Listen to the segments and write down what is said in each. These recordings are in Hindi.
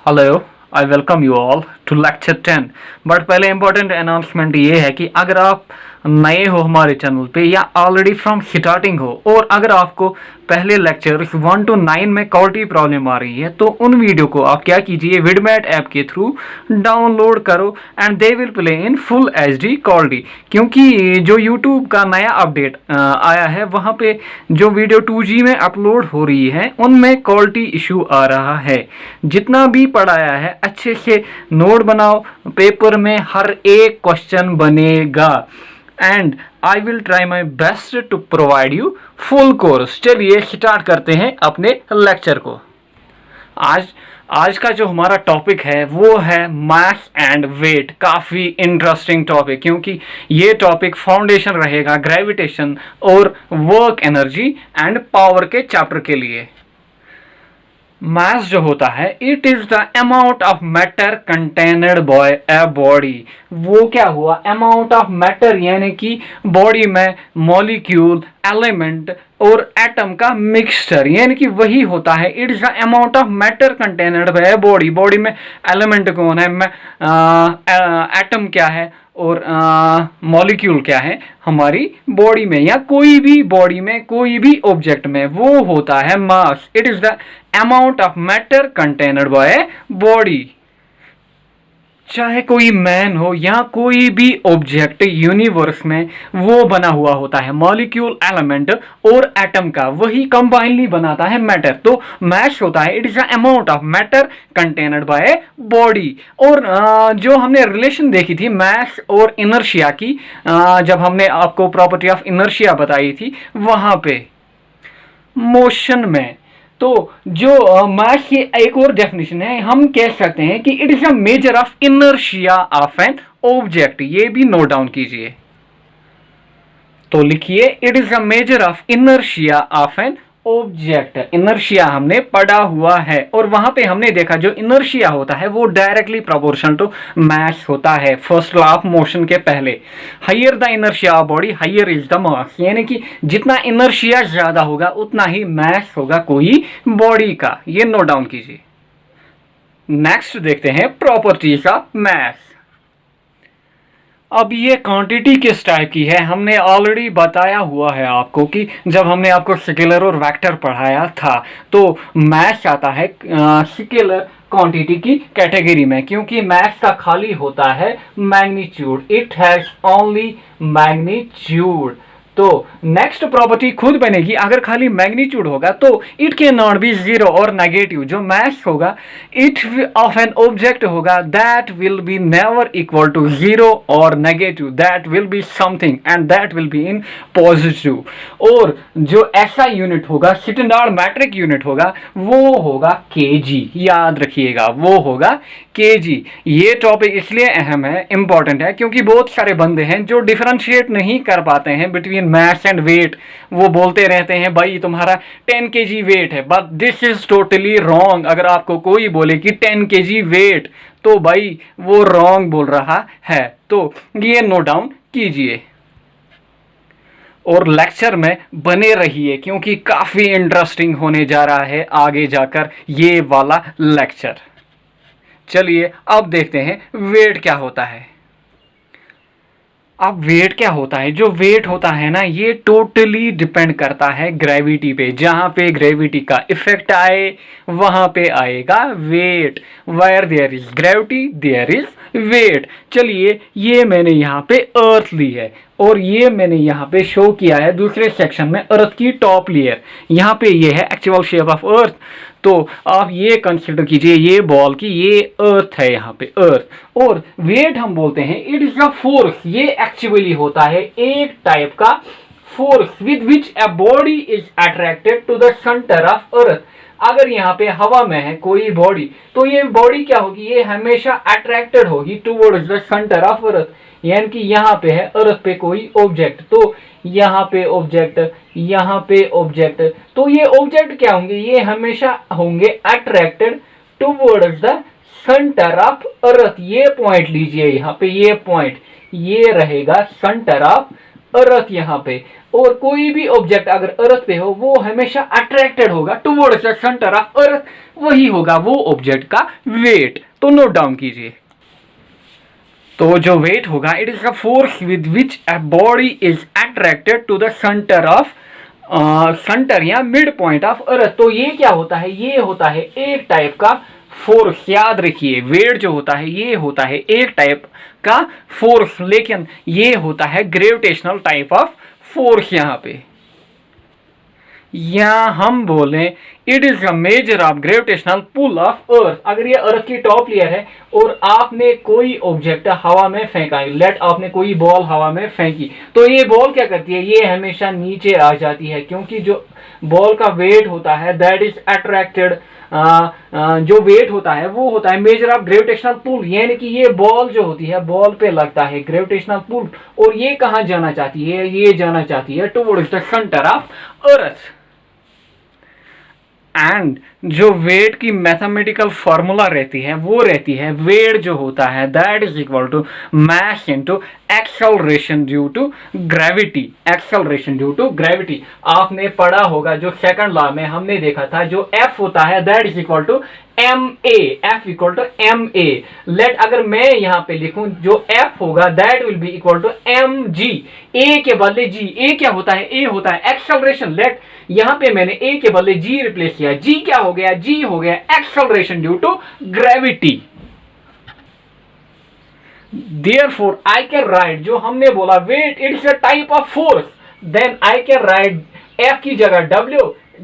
Hello, I welcome you all to lecture 10। But पहले इंपॉर्टेंट अनाउंसमेंट ये है कि अगर आप नए हो हमारे चैनल पे या ऑलरेडी फ्रॉम स्टार्टिंग हो और अगर आपको पहले लेक्चर्स 1 to 9 में क्वालिटी प्रॉब्लम आ रही है तो उन वीडियो को आप क्या कीजिए, विडमैट ऐप के थ्रू डाउनलोड करो and they will play in full HD quality. क्योंकि जो यूट्यूब का नया अपडेट आया है वहाँ पे जो वीडियो 2G में अपलोड हो रही है उनमें क्वालिटी इशू आ रहा है। जितना भी पढ़ाया है अच्छे से नोट बनाओ, पेपर में हर एक क्वेश्चन बनेगा and I will try my best to provide you full course. चलिए स्टार्ट करते हैं अपने लेक्चर को। आज का जो हमारा टॉपिक है वो है मास एंड वेट। काफ़ी इंटरेस्टिंग टॉपिक, क्योंकि ये टॉपिक फाउंडेशन रहेगा ग्रेविटेशन और वर्क एनर्जी एंड पावर के चैप्टर के लिए। मास जो होता है it is the amount of matter contained by a body. वो क्या हुआ, अमाउंट ऑफ मैटर यानी कि बॉडी में मॉलिक्यूल, एलिमेंट और एटम का मिक्सचर, यानी कि वही होता है। It is the amount of matter contained by body. Body में एलिमेंट कौन है, एटम क्या है और मॉलिक्यूल क्या है हमारी बॉडी में या कोई भी बॉडी में कोई भी ऑब्जेक्ट में, वो होता है mass. It is the amount of matter contained by body. चाहे कोई मैन हो या कोई भी ऑब्जेक्ट यूनिवर्स में, वो बना हुआ होता है मॉलिक्यूल, एलिमेंट और एटम का, वही कंबाइनली बनाता है मैटर। तो मैस होता है it is the amount of matter contained by body. और जो हमने रिलेशन देखी थी मैस और इनर्शिया की, जब हमने आपको प्रॉपर्टी ऑफ इनर्शिया बताई थी वहां पे मोशन में, तो जो मास की एक और डेफिनेशन है, हम कह सकते हैं कि it is a measure of inertia of an object. ये भी नोट डाउन कीजिए, तो लिखिए it is a measure of inertia of an object. Inertia हमने पढ़ा हुआ है और वहां पे हमने देखा जो इनर्शिया होता है वो डायरेक्टली प्रोपोर्शनल टू मास होता है। फर्स्ट लॉ ऑफ मोशन के पहले, higher the inertia of body higher is the mass, यानी कि जितना इनर्शिया ज्यादा होगा उतना ही मास होगा कोई बॉडी का। ये नोट डाउन कीजिए। नेक्स्ट देखते हैं प्रॉपर्टीज ऑफ मास। अब ये क्वांटिटी किस टाइप की है, हमने ऑलरेडी बताया हुआ है आपको कि जब हमने आपको स्केलर और वेक्टर पढ़ाया था तो मास आता है स्केलर क्वांटिटी की कैटेगरी में, क्योंकि मास का खाली होता है magnitude. It has only magnitude. तो नेक्स्ट प्रॉपर्टी खुद बनेगी, अगर खाली मैग्नीट्यूड होगा तो it can not be zero or negative. जो मास होगा इट ऑफ एन ऑब्जेक्ट होगा that will be never equal to zero or negative, that will be something and that will be in positive. और जो ऐसा यूनिट होगा, स्टैंडर्ड मैट्रिक यूनिट होगा, वो होगा केजी। याद रखिएगा, वो होगा केजी। ये टॉपिक इसलिए अहम है, इंपॉर्टेंट है, क्योंकि बहुत सारे बंदे हैं जो डिफरेंशिएट नहीं कर पाते हैं बिटवीन मास एंड वेट। वो बोलते रहते हैं भाई तुम्हारा 10 kg वेट है, but this is totally wrong. अगर आपको कोई बोले कि 10 kg वेट, तो भाई वो रॉन्ग बोल रहा है। तो ये नोट डाउन कीजिए और लेक्चर में बने रहिए, क्योंकि काफी इंटरेस्टिंग होने जा रहा है आगे जाकर ये वाला लेक्चर। चलिए अब देखते हैं वेट क्या होता है। अब वेट क्या होता है, जो वेट होता है ना, ये टोटली डिपेंड करता है ग्रेविटी पे। जहां पे ग्रेविटी का इफेक्ट आए वहां पे आएगा weight. Where there is gravity there is weight. चलिए ये मैंने यहाँ पे अर्थ ली है और ये मैंने यहाँ पे शो किया है दूसरे सेक्शन में अर्थ की टॉप लेयर। यहाँ पे ये है एक्चुअल शेप ऑफ अर्थ। तो आप ये कंसिडर कीजिए ये बॉल की ये अर्थ है, यहाँ पे अर्थ। और वेट हम बोलते हैं इट इज अ फोर्स। ये एक्चुअली होता है एक टाइप का force with which a body is attracted to the centre of earth. अगर यहाँ पे हवा में है कोई बॉडी, तो ये बॉडी क्या होगी, ये हमेशा अट्रैक्टेड होगी टुवर्ड्स द सेंटर ऑफ अर्थ। यानी कि यहाँ पे है अर्थ पे कोई ऑब्जेक्ट, तो यहाँ पे ऑब्जेक्ट, यहाँ पे ऑब्जेक्ट, तो ये ऑब्जेक्ट क्या होंगे, ये हमेशा होंगे attracted towards the centre of अर्थ। ये पॉइंट लीजिए, यहाँ पे ये पॉइंट, ये रहेगा सेंटर ऑफ अर्थ यहाँ पे। और कोई भी ऑब्जेक्ट अगर अर्थ पे हो वो हमेशा अट्रैक्टेड होगा टुवर्ड्स द सेंटर ऑफ अर्थ, वही होगा वो ऑब्जेक्ट का वेट। तो नोट डाउन कीजिए। तो जो वेट होगा, it is a force with which a body is attracted to the centre of centre या मिड पॉइंट ऑफ अर्थ। तो ये क्या होता है, ये होता है एक टाइप का फोर्स। याद रखिए, वेट जो होता है ये होता है एक टाइप का फोर्स, लेकिन ये होता है ग्रेविटेशनल टाइप ऑफ फोर्स। यहां पे या हम बोलें it is a measure of gravitational pull of earth. अगर ये अर्थ की टॉप लेयर है और आपने कोई ऑब्जेक्ट हवा में फेंका, लेट आपने कोई बॉल हवा में फेंकी, तो ये बॉल क्या करती है, ये हमेशा नीचे आ जाती है, क्योंकि जो बॉल का वेट होता है दैट इज अट्रैक्टेड, जो वेट होता है वो होता है मेजर ऑफ ग्रेविटेशनल पुल, यानी कि ये बॉल जो होती है बॉल पे लगता है ग्रेविटेशनल पुल, और ये कहां जाना चाहती है, ये जाना चाहती है towards the centre of earth. And जो वेट की मैथमेटिकल फॉर्मूला रहती है वो रहती है, वेट जो होता है that is equal to mass into acceleration due to gravity. Acceleration due to gravity आपने पढ़ा होगा, जो सेकंड लॉ में हमने देखा था, जो F होता है that is equal to ma, F equal to ma। Let अगर मैं यहां पे लिखूं जो F होगा that will be equal to mg, a के बदले g। a क्या होता है, a होता है एक्सेलरेशन। लेट यहां पे मैंने a के बदले g रिप्लेस किया, g क्या हो गया, g हो गया acceleration due to gravity. Therefore I can write, जो हमने बोला weight it's a type of force, then I can write F की जगह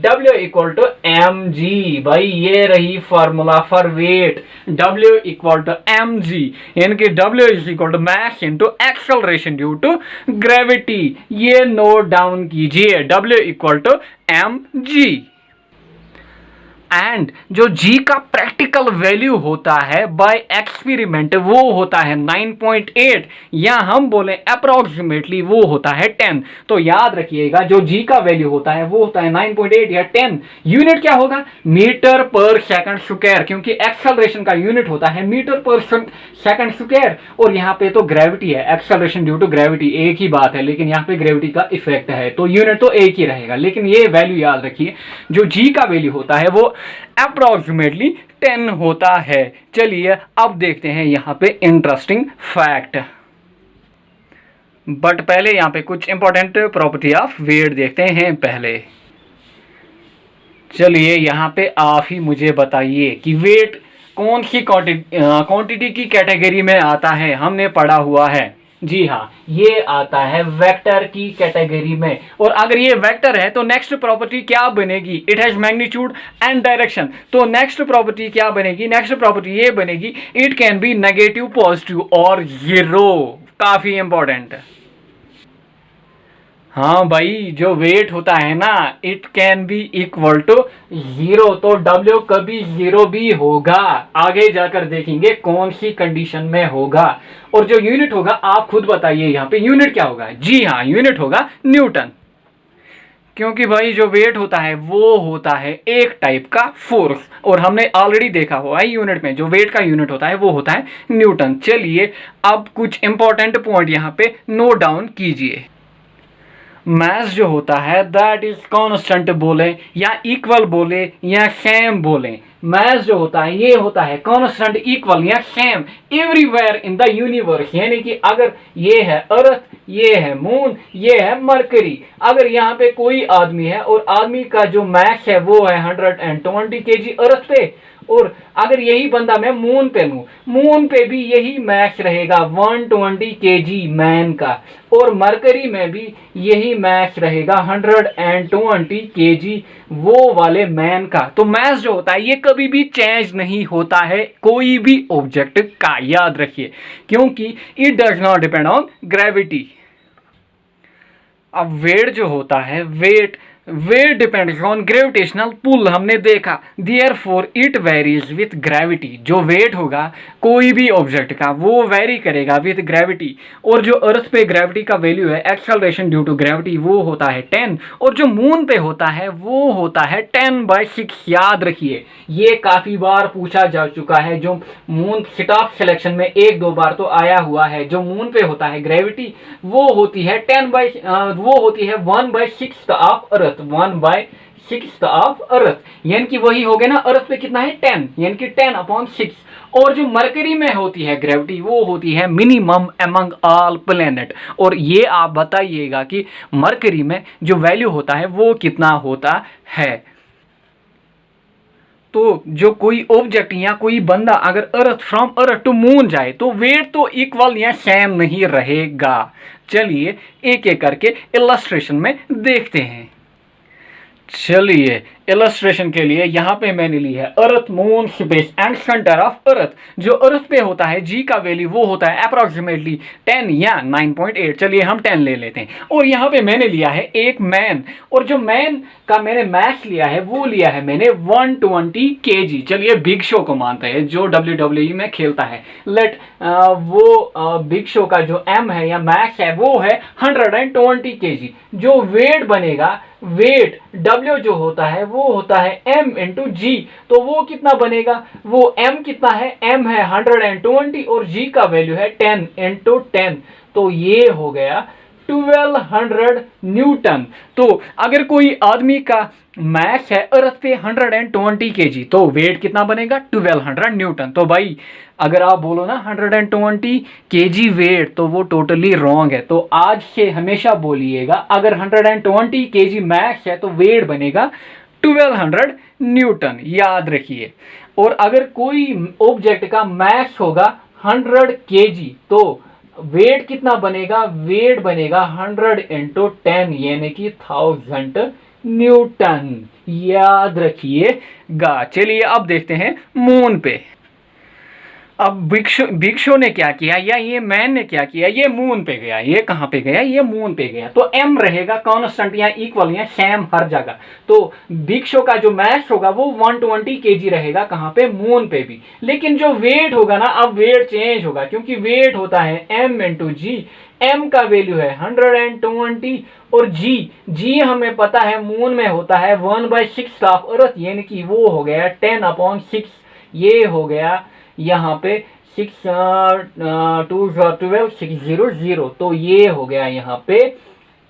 W इक्वल टू mg। भाई ये रही formula for weight, W equal to mg, यानी कि W is equal to mass into acceleration due to gravity. ये नोट डाउन कीजिए, W equal to mg। And जो g का प्रैक्टिकल वैल्यू होता है बाय एक्सपेरिमेंट वो होता है 9.8, या हम बोले अप्रोक्सीमेटली वो होता है 10। तो याद रखिएगा जो g का वैल्यू होता है वो होता है 9.8 या 10। यूनिट क्या होगा, मीटर पर सेकंड स्क्वायर, क्योंकि एक्सेलरेशन का यूनिट होता है मीटर पर सेकंड स्क्वायर, और यहाँ पे तो ग्रेविटी है, एक्सेलरेशन ड्यू टू ग्रेविटी एक ही बात है, लेकिन यहाँ पे ग्रेविटी का इफेक्ट है तो यूनिट तो एक ही रहेगा। लेकिन ये वैल्यू याद रखिए, जो g का वैल्यू होता है वो अप्रोक्सीमेटली 10 होता है। चलिए अब देखते हैं यहां पे इंटरेस्टिंग फैक्ट, बट पहले यहां पे कुछ इंपॉर्टेंट प्रॉपर्टी ऑफ वेट देखते हैं पहले। चलिए यहां पे आप ही मुझे बताइए कि वेट कौन सी क्वांटिटी की कैटेगरी में आता है। हमने पढ़ा हुआ है, जी हाँ, ये आता है वेक्टर की कैटेगरी में। और अगर ये वेक्टर है तो नेक्स्ट प्रॉपर्टी क्या बनेगी, it has magnitude and direction. तो नेक्स्ट प्रॉपर्टी क्या बनेगी, नेक्स्ट प्रॉपर्टी ये बनेगी, it can be negative, positive और जीरो। काफी इंपॉर्टेंट। हाँ भाई, जो वेट होता है ना, it can be equal to zero, तो W कभी जीरो भी होगा। आगे जाकर देखेंगे कौन सी कंडीशन में होगा। और जो यूनिट होगा आप खुद बताइए यहाँ पे यूनिट क्या होगा। जी हाँ, यूनिट होगा न्यूटन, क्योंकि भाई जो वेट होता है वो होता है एक टाइप का फोर्स, और हमने ऑलरेडी देखा हुआ है यूनिट में जो वेट का यूनिट होता है वो होता है न्यूटन। चलिए अब कुछ इंपॉर्टेंट पॉइंट यहाँ पे नोट डाउन कीजिए। मास जो होता है दैट इज कांस्टेंट बोले या इक्वल बोले या सेम बोले, मास जो होता है ये होता है कांस्टेंट, इक्वल या same everywhere in the universe. यानी कि अगर ये है अर्थ, ये है मून, ये है मरकरी, अगर यहाँ पे कोई आदमी है और आदमी का जो मास है वो है 120 kg अर्थ पे, और अगर यही बंदा मैं मून पे लूं, मून पे भी यही मैच रहेगा 120 kg मैन का, और मरकरी में भी यही मैच रहेगा 120 kg वो वाले मैन का। तो मैच जो होता है ये कभी भी चेंज नहीं होता है कोई भी ऑब्जेक्ट का, याद रखिए, क्योंकि it does not depend on gravity. अब वेट जो होता है, weight weight depends on gravitational pull हमने देखा, therefore it varies with gravity. जो वेट होगा कोई भी ऑब्जेक्ट का वो वेरी करेगा विथ ग्रेविटी। और जो अर्थ पे ग्रेविटी का वैल्यू है एक्सेलरेशन ड्यू टू ग्रेविटी वो होता है 10, और जो मून पे होता है वो होता है 10/6। याद रखिए ये काफ़ी बार पूछा जा चुका है, जो मून स्टाफ सिलेक्शन में 1-2 बार तो आया हुआ है। जो मून पे होता है ग्रेविटी वो होती है 1/6 ऑफ अर्थ, 1/6 ऑफ अर्थ, यानी कि वही हो गया ना, अर्थ पे कितना है 10, यानी कि 10/6। और जो मरकरी में होती है ग्रेविटी वो होती है मिनिमम अमंग ऑल प्लेनेट। और ये आप बताइएगा कि मरकरी में जो वैल्यू होता है वो कितना होता है। तो जो कोई ऑब्जेक्ट या कोई बंदा अगर फ्रॉम अर्थ टू मून जाए तो वेट तो इक्वल या सेम नहीं रहेगा। चलिए एक एक करके इलस्ट्रेशन में देखते हैं। चलिए इलस्ट्रेशन के लिए यहाँ पे मैंने ली है earth, moon, space and centre of earth. जो अर्थ पे होता है जी का वैल्यू वो होता है अप्रोक्सीमेटली 10 या 9.8। चलिए हम 10 ले लेते हैं। और यहाँ पे मैंने लिया है एक मैन, और जो मैन का मैंने मैच लिया है वो लिया है मैंने 120 kg। चलिए बिग शो को मानते हैं जो WWE में खेलता है। लेट वो बिग शो का जो एम है या मैच है वो है 120 kg। जो वेट बनेगा, वेट W जो होता है वो होता है m इंटू जी। तो वो कितना बनेगा, वो m कितना है, m है 120 और g का वैल्यू है 10 इंटू 10। तो ये हो गया 1200 न्यूटन। तो अगर कोई आदमी का मैच है अर्थ पे 120 kg तो वेट कितना बनेगा 1200 न्यूटन। तो भाई अगर आप बोलो ना 120 kg वेट तो वो टोटली रॉन्ग है। तो आज से हमेशा बोलिएगा अगर 120 kg मैच है तो वेट बनेगा 1200 न्यूटन, याद रखिए। और अगर कोई ऑब्जेक्ट का मैच होगा 100 kg तो वेट कितना बनेगा, वेट बनेगा 100 इंटू 10 यानी कि 1000 न्यूटन, याद रखिएगा। चलिए अब देखते हैं मून पे। अब बिग शो ने क्या किया या ये मैन ने क्या किया, ये मून पे गया। ये कहां पे गया, ये मून पे गया। तो एम रहेगा कांस्टेंट या इक्वल या सेम हर जगह। तो बिग शो का जो मैच होगा वो 120 kg रहेगा कहां पे, मून पे भी। लेकिन जो वेट होगा ना, अब वेट चेंज होगा क्योंकि वेट होता है m इंटू जी। m का वैल्यू है 120 और g हमें पता है मून में होता है 1/6 ऑफ अर्थ, यानी कि वो हो गया 10/6। ये हो गया यहाँ पे 6 2 12 600। तो ये हो गया यहाँ पे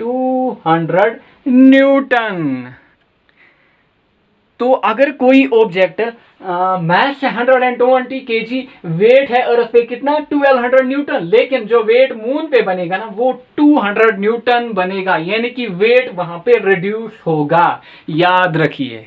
200 न्यूटन। तो अगर कोई ऑब्जेक्ट मैस 120 kg, वेट है अर्थ पे कितना 1200 न्यूटन, लेकिन जो वेट मून पे बनेगा ना वो 200 न्यूटन बनेगा, यानी कि वेट वहां पे रिड्यूस होगा, याद रखिए।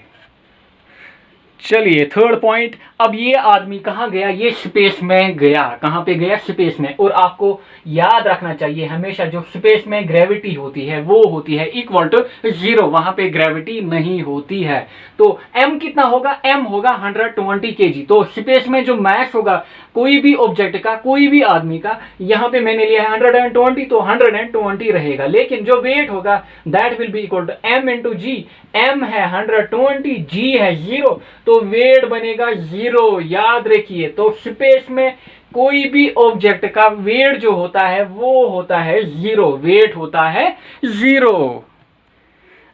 चलिए थर्ड पॉइंट, अब ये आदमी कहाँ गया, ये स्पेस में गया। कहाँ पे गया, स्पेस में। और आपको याद रखना चाहिए हमेशा जो स्पेस में ग्रेविटी होती है वो होती है इक्वल टू 0, वहां पे ग्रेविटी नहीं होती है। तो m कितना होगा, m होगा 120 kg। तो स्पेस में जो मास होगा कोई भी ऑब्जेक्ट का, कोई भी आदमी का, यहाँ पे मैंने लिया है 120 तो 120 रहेगा। लेकिन जो वेट होगा that will be equal to m into g. m है 120, g है 0, तो वेट बनेगा 0, याद रखिए। तो स्पेस में कोई भी ऑब्जेक्ट का वेट जो होता है वो होता है 0, वेट होता है 0।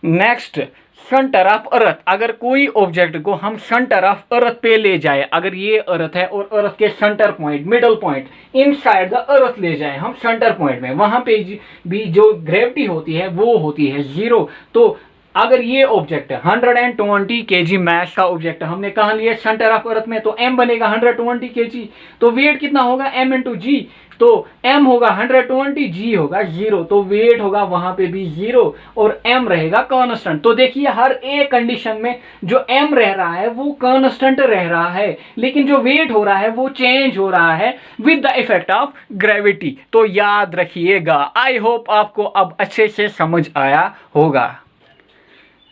Next, centre of earth. अगर कोई ऑब्जेक्ट को हम सेंटर ऑफ अर्थ पे ले जाए, अगर ये अर्थ है और अर्थ के centre point, middle point, inside the earth ले जाए हम सेंटर पॉइंट में, वहां पे भी जो ग्रेविटी होती है वो होती है 0। तो अगर ये ऑब्जेक्ट 120 kg मैस का ऑब्जेक्ट हमने कहा लिया सेंटर ऑफ अर्थ में, तो m बनेगा 120 kg। तो वेट कितना होगा, m इंटू जी। तो m होगा 120, g होगा 0, तो वेट होगा वहां पे भी 0 और m रहेगा कांस्टेंट। तो देखिए हर एक कंडीशन में जो m रह रहा है वो कांस्टेंट रह रहा है, लेकिन जो वेट हो रहा है वो चेंज हो रहा है with the effect of gravity. तो याद रखिएगा। आई होप आपको अब अच्छे से समझ आया होगा।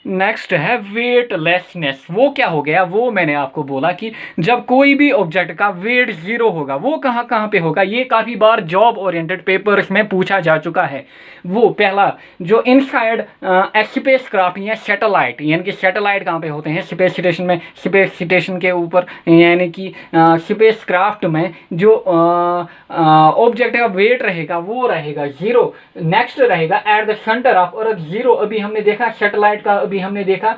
नेक्स्ट है वेटलेसनेस। वो क्या हो गया, वो मैंने आपको बोला कि जब कोई भी ऑब्जेक्ट का वेट जीरो होगा, वो कहाँ कहाँ पे होगा, ये काफ़ी बार जॉब ओरिएंटेड पेपर्स में पूछा जा चुका है। वो पहला जो इनसाइड स्पेस क्राफ्ट या सैटेलाइट, यानी कि सैटेलाइट कहाँ पे होते हैं, स्पेस स्टेशन में, स्पेस स्टेशन के ऊपर, यानी कि स्पेस क्राफ्ट में जो ऑब्जेक्ट का वेट रहेगा वो रहेगा जीरो। नेक्स्ट रहेगा at the centre of earth zero, अभी हमने देखा सैटेलाइट का, अभी हमने देखा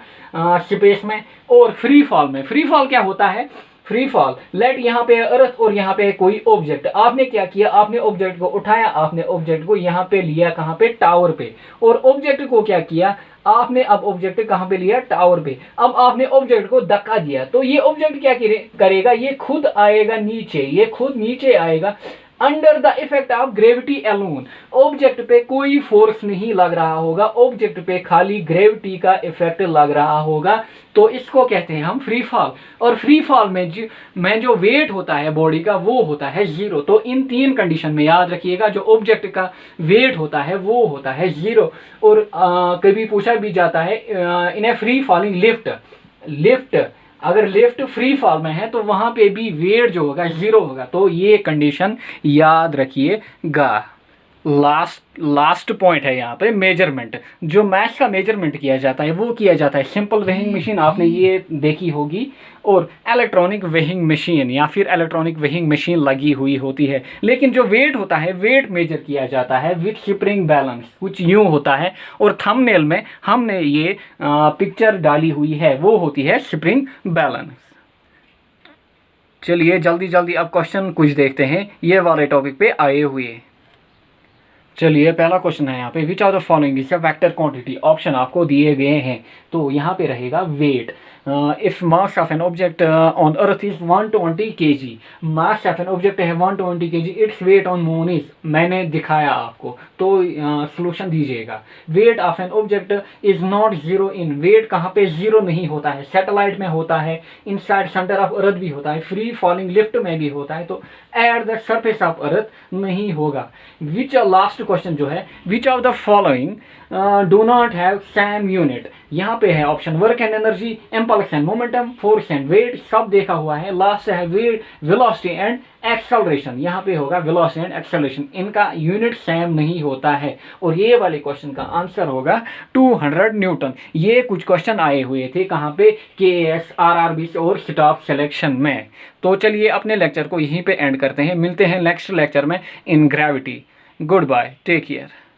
स्पेस में। और फ्री फॉल में, फ्री फॉल क्या होता है, फ्री फॉल लेट यहाँ पे अर्थ और यहाँ पे कोई ऑब्जेक्ट, आपने क्या किया, आपने ऑब्जेक्ट को उठाया, आपने ऑब्जेक्ट को यहाँ पे लिया, कहाँ पे, टावर पे, और ऑब्जेक्ट को क्या किया आपने, अब ऑब्जेक्ट कहाँ पे लिया, टावर पे, अब आपने ऑब्जेक्ट को धक्का दिया, तो ये ऑब्जेक्ट क्या करेगा, ये खुद आएगा नीचे, ये खुद नीचे आएगा under the effect of gravity alone. Object पे कोई फोर्स नहीं लग रहा होगा, ऑब्जेक्ट पे खाली ग्रेविटी का इफेक्ट लग रहा होगा, तो इसको कहते हैं हम फ्री फॉल। और फ्री फॉल में जो वेट होता है बॉडी का वो होता है जीरो। तो इन तीन कंडीशन में याद रखिएगा, जो ऑब्जेक्ट का वेट होता है वो होता है जीरो। और कभी पूछा भी जाता है इन ए फ्री फॉलिंग लिफ्ट अगर लिफ्ट फ्री फॉल में है तो वहां पे भी वेट जो होगा जीरो होगा। तो ये कंडीशन याद रखिएगा। लास्ट पॉइंट है यहाँ पे मेजरमेंट। जो मैथ का मेजरमेंट किया जाता है वो किया जाता है सिंपल वेइंग मशीन, आपने ये देखी होगी, और इलेक्ट्रॉनिक वेइंग मशीन या फिर इलेक्ट्रॉनिक वेइंग मशीन लगी हुई होती है। लेकिन जो वेट होता है, वेट मेजर किया जाता है विथ स्प्रिंग बैलेंस, कुछ यूं होता है। और थंबनेल में हमने ये पिक्चर डाली हुई है, वो होती है स्प्रिंग बैलेंस। चलिए जल्दी जल्दी अब क्वेश्चन कुछ देखते हैं ये वाले टॉपिक पे आए हुए। चलिए पहला क्वेश्चन है यहाँ पे, which of the following is a vector quantity. Option आपको दिए गए हैं, तो यहाँ पे रहेगा weight. If mass of an object on earth is 120 kg, mass of an object है 120 kg, its weight on moon is, मैंने दिखाया आपको, तो सॉल्यूशन दीजिएगा। Weight of an object is not zero in, weight कहाँ पे जीरो नहीं होता है, सैटेलाइट में होता है, इनसाइड सेंटर ऑफ अर्थ भी होता है, फ्री फॉलिंग लिफ्ट में भी होता है, तो at the surface of earth नहीं होगा। विच लास्ट क्वेश्चन जो है, which of the following do not have same unit. यहाँ पे है option work and energy, impulse and momentum, force and weight, सब देखा हुआ है। लास्ट है वेट, वेलोसिटी एंड एक्सेलरेशन, यहाँ पे होगा वेलोसिटी एंड एक्सेलरेशन, इनका यूनिट सेम नहीं होता है। और ये वाले क्वेश्चन का आंसर होगा 200 न्यूटन। ये कुछ क्वेश्चन आए हुए थे कहाँ पे, KS RRB और स्टाफ सिलेक्शन में। तो चलिए अपने लेक्चर को यहीं पे एंड करते हैं, मिलते हैं नेक्स्ट लेक्चर में in gravity. Goodbye, take care.